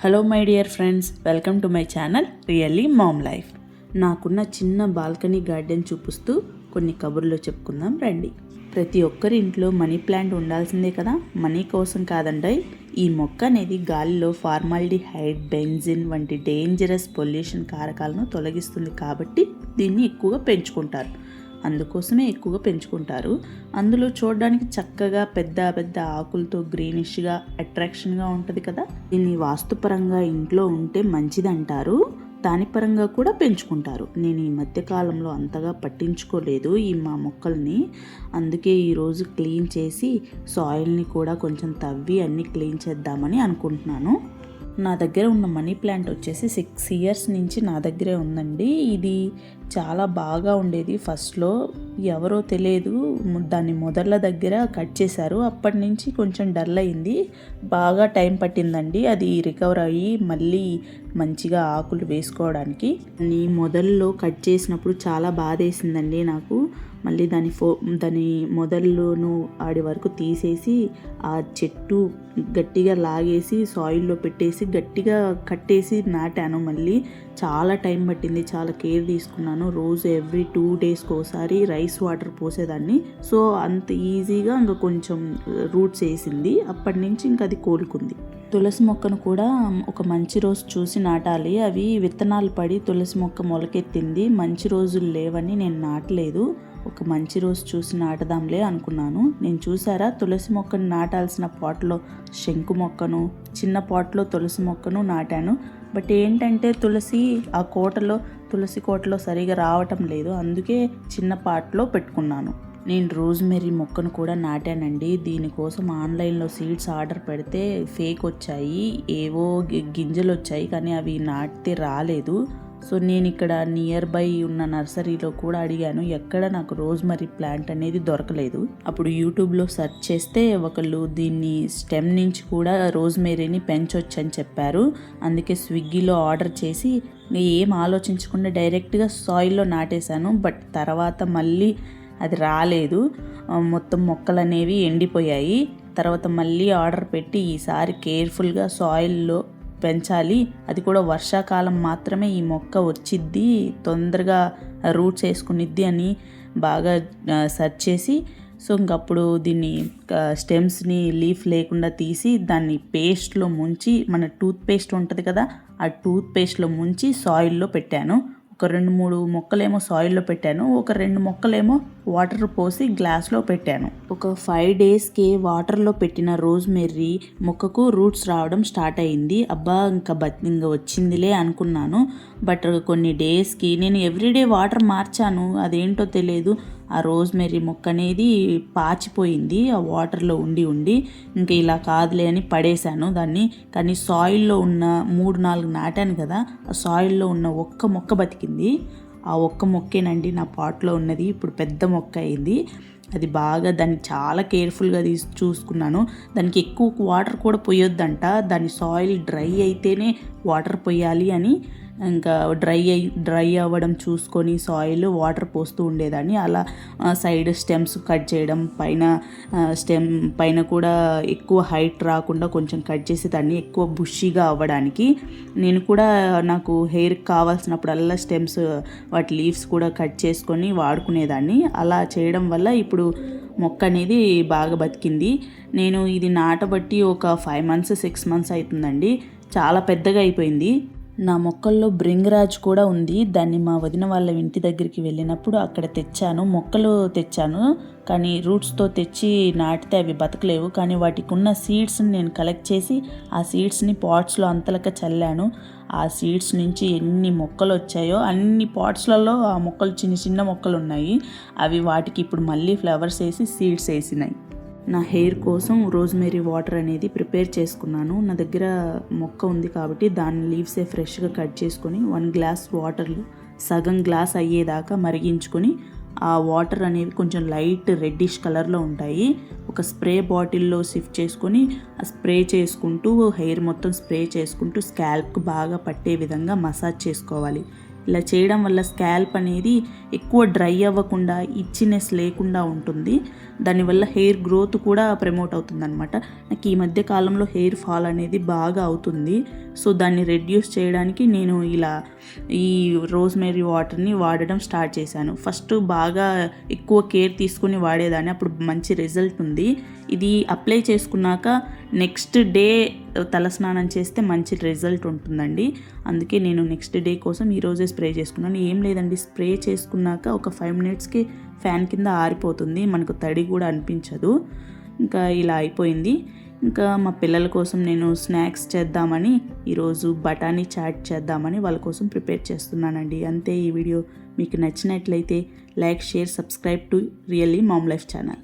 Hello my dear friends, welcome to my channel really mom life. నాకున్న చిన్న balcony garden చూపిస్తూ కొన్ని కబుర్లు చెప్పుకుందాం రండి. ప్రతి ఒక్కరి ఇంట్లో మనీ ప్లాంట్ ఉండాల్సిందే కదా. మనీ కోసం కాదండి, ఈ మొక్క అనేది గాలిలో ఫార్మాల్డిహైడ్, బెంజిన్ వంటి డేంజరస్ పొల్యూషన్ కారకాలను తొలగిస్తుంది కాబట్టి దీన్ని ఎక్కువగా పెంచుకుంటారు. అందుకోసమే ఎక్కువగా పెంచుకుంటారు. అందులో చూడడానికి చక్కగా పెద్ద పెద్ద ఆకులతో గ్రీనిష్గా అట్రాక్షన్గా ఉంటుంది కదా. దీన్ని వాస్తుపరంగా ఇంట్లో ఉంటే మంచిది అంటారు. దాని పరంగా కూడా పెంచుకుంటారు. నేను ఈ మధ్యకాలంలో అంతగా పట్టించుకోలేదు ఈ మా మొక్కల్ని. అందుకే ఈరోజు క్లీన్ చేసి సాయిల్ని కూడా కొంచెం తవ్వి అన్నీ క్లీన్ చేద్దామని అనుకుంటున్నాను. నా దగ్గర ఉన్న మనీ ప్లాంట్ వచ్చేసి 6 years నుంచి నా దగ్గరే ఉందండి. ఇది చాలా బాగా ఉండేది. ఫస్ట్లో ఎవరో తెలియదు, దాన్ని మొదళ్ళ దగ్గర కట్ చేశారు. అప్పటి నుంచి కొంచెం డల్ అయింది. బాగా టైం పట్టిందండి అది రికవర్ అయ్యి మళ్ళీ మంచిగా ఆకులు వేసుకోవడానికి. మొదల్లో కట్ చేసినప్పుడు చాలా బాధేసిందండి నాకు. మళ్ళీ దాని మొదల్లోనూ ఆడి వరకు తీసేసి ఆ చెట్టు గట్టిగా లాగేసి సాయిల్లో పెట్టేసి గట్టిగా కట్టేసి నాటాను. మళ్ళీ చాలా టైం పట్టింది, చాలా కేర్ తీసుకున్నాను. రోజు ఎవ్రీ 2 daysకి ఒకసారి రైస్ వాటర్ పోసేదాన్ని. సో అంత ఈజీగా ఇంకా కొంచెం రూట్స్ వేసింది. అప్పటి నుంచి ఇంకా అది కోలుకుంది. తులసి మొక్కను కూడా ఒక మంచి రోజు చూసి నాటాలి. అవి విత్తనాలు పడి తులసి మొక్క మొలకెత్తింది. మంచి రోజులు లేవని నేను నాటలేదు. ఒక మంచి రోజు చూసి నాటదాంలే అనుకున్నాను. నేను చూసారా, తులసి మొక్కను నాటాల్సిన పాట్లో శంకు మొక్కను, చిన్న పాట్లో తులసి మొక్కను నాటాను. బట్ ఏంటంటే ఆ తులసి కోటలో సరిగా రావటం లేదు. అందుకే చిన్న పాట్లో పెట్టుకున్నాను. నేను రోజ్మెరీ మొక్కను కూడా నాటానండి. దీనికోసం ఆన్లైన్లో సీడ్స్ ఆర్డర్ పెడితే ఫేక్ వచ్చాయి, ఏవో గింజలు వచ్చాయి, కానీ అవి నాటితే రాలేదు. సో నేను ఇక్కడ నియర్ బై ఉన్న నర్సరీలో కూడా అడిగాను, ఎక్కడ నాకు రోజ్మెరీ ప్లాంట్ అనేది దొరకలేదు. అప్పుడు యూట్యూబ్లో సెర్చ్ చేస్తే ఒకళ్ళు దీన్ని స్టెమ్ నుంచి కూడా రోజ్మెరీని పెంచొచ్చు అని చెప్పారు. అందుకే స్విగ్గీలో ఆర్డర్ చేసి ఏం ఆలోచించకుండా డైరెక్ట్గా సాయిల్లో నాటేశాను. బట్ తర్వాత మళ్ళీ అది రాలేదు. మొత్తం మొక్కలు అనేవి ఎండిపోయాయి. తర్వాత మళ్ళీ ఆర్డర్ పెట్టి ఈసారి కేర్ఫుల్గా సాయిల్లో పెంచాలి, అది కూడా వర్షాకాలం మాత్రమే ఈ మొక్క వచ్చిద్ది, తొందరగా రూట్స్ వేసుకునిద్ది అని బాగా సెర్చ్ చేసి, సో ఇంకప్పుడు దీన్ని స్టెమ్స్ని లీఫ్ లేకుండా తీసి దాన్ని పేస్ట్లో ముంచి, మన టూత్ పేస్ట్ ఉంటుంది కదా, ఆ టూత్ పేస్ట్లో ముంచి సాయిల్లో పెట్టాను. ఒక 2-3 మొక్కలేమో సాయిల్లో పెట్టాను, ఒక 2 మొక్కలేమో వాటర్ పోసి గ్లాస్లో పెట్టాను. ఒక 5 daysకి వాటర్లో పెట్టిన రోజ్మెర్రీ మొక్కకు రూట్స్ రావడం స్టార్ట్ అయింది. అబ్బా ఇంకా వచ్చిందిలే అనుకున్నాను. బట్ కొన్ని డేస్కి నేను ఎవ్రీడే వాటర్ మార్చాను, అదేంటో తెలియదు, ఆ రోజ్మెర్రీ మొక్క అనేది పాచిపోయింది ఆ వాటర్లో ఉండి. ఇంకా ఇలా కాదులే అని పడేశాను దాన్ని. కానీ సాయిల్లో ఉన్న 3-4 నాటాను కదా, ఆ సాయిల్లో ఉన్న ఒక్క మొక్క బతికింది. ఆ ఒక్క మొక్కేనండి నా పాట్లో ఉన్నది. ఇప్పుడు పెద్ద మొక్క అయింది. అది బాగా దాన్ని చాలా కేర్ఫుల్గా చూసుకున్నాను. దానికి ఎక్కువ వాటర్ కూడా పోయొద్దంట, దాని సాయిల్ డ్రై అయితేనే వాటర్ పోయాలి అని. ఇంకా డ్రై అవ్వడం చూసుకొని సాయిల్ వాటర్ పోస్తూ ఉండేదాన్ని. అలా సైడ్ స్టెమ్స్ కట్ చేయడం, స్టెమ్ పైన కూడా ఎక్కువ హైట్ రాకుండా కొంచెం కట్ చేసేదాన్ని, ఎక్కువ బుషీగా అవ్వడానికి. నేను కూడా నాకు హెయిర్కి కావాల్సినప్పుడల్లా స్టెమ్స్ వాటి లీవ్స్ కూడా కట్ చేసుకొని వాడుకునేదాన్ని. అలా చేయడం వల్ల ఇప్పుడు మొక్క అనేది బాగా బతికింది. నేను ఇది నాటబట్టి ఒక 5 months 6 months అవుతుందండి. చాలా పెద్దగా అయిపోయింది. నా మొక్కల్లో భృంగరాజ్ కూడా ఉంది. దాన్ని మా వదిన వాళ్ళ ఇంటి దగ్గరికి వెళ్ళినప్పుడు అక్కడ మొక్కలు తెచ్చాను. కానీ రూట్స్తో తెచ్చి నాటితే అవి బతకలేవు. కానీ వాటికి ఉన్న సీడ్స్ని నేను కలెక్ట్ చేసి ఆ సీడ్స్ని పాట్స్లో అంతలక చల్లాను. ఆ సీడ్స్ నుంచి ఎన్ని మొక్కలు వచ్చాయో అన్ని పాట్స్లలో ఆ మొక్కలు చిన్న మొక్కలు ఉన్నాయి. అవి వాటికి ఇప్పుడు మళ్ళీ ఫ్లవర్స్ వేసి సీడ్స్ వేసినాయి. నా హెయిర్ కోసం రోజ్మెరీ వాటర్ అనేది ప్రిపేర్ చేసుకున్నాను. నా దగ్గర మొక్క ఉంది కాబట్టి దాని లీవ్సే ఫ్రెష్గా కట్ చేసుకొని 1 glass వాటర్లో సగం గ్లాస్ అయ్యేదాకా మరిగించుకొని, ఆ వాటర్ అనేవి కొంచెం లైట్ రెడ్డిష్ కలర్లో ఉంటాయి. ఒక స్ప్రే బాటిల్లో షిఫ్ట్ చేసుకొని ఆ స్ప్రే చేసుకుంటూ హెయిర్ మొత్తం స్ప్రే చేసుకుంటూ స్కాల్ప్కి బాగా పట్టే విధంగా మసాజ్ చేసుకోవాలి. ఇలా చేయడం వల్ల స్కాల్ప్ అనేది ఎక్కువ డ్రై అవ్వకుండా, ఇచ్చినెస్ లేకుండా ఉంటుంది. దానివల్ల హెయిర్ గ్రోత్ కూడా ప్రమోట్ అవుతుంది అనమాట. నాకు ఈ మధ్య కాలంలో హెయిర్ ఫాల్ అనేది బాగా అవుతుంది. సో దాన్ని రెడ్యూస్ చేయడానికి నేను ఇలా ఈ రోజ్మెరీ వాటర్ని వాడడం స్టార్ట్ చేశాను. ఫస్ట్ బాగా ఎక్కువ కేర్ తీసుకుని వాడేదాన్ని, అప్పుడు మంచి రిజల్ట్ ఉంది. ఇది అప్లై చేసుకున్నాక నెక్స్ట్ డే తలస్నానం చేస్తే మంచి రిజల్ట్ ఉంటుందండి. అందుకే నేను నెక్స్ట్ డే కోసం ఈరోజే స్ప్రే చేసుకున్నాను. ఏం లేదండి, స్ప్రే చేసుకున్నాక ఒక 5 మినిట్స్కి ఫ్యాన్ కింద ఆరిపోతుంది, మనకు తడి కూడా అనిపించదు. ఇంకా ఇలా అయిపోయింది. ఇంకా మా పిల్లల కోసం నేను స్నాక్స్ చేద్దామని ఈరోజు బఠానీ చాట్ చేద్దామని వాళ్ళ కోసం ప్రిపేర్ చేస్తున్నానండి. అంతే. ఈ వీడియో మీకు నచ్చినట్లయితే like, share, subscribe to really mom life channel.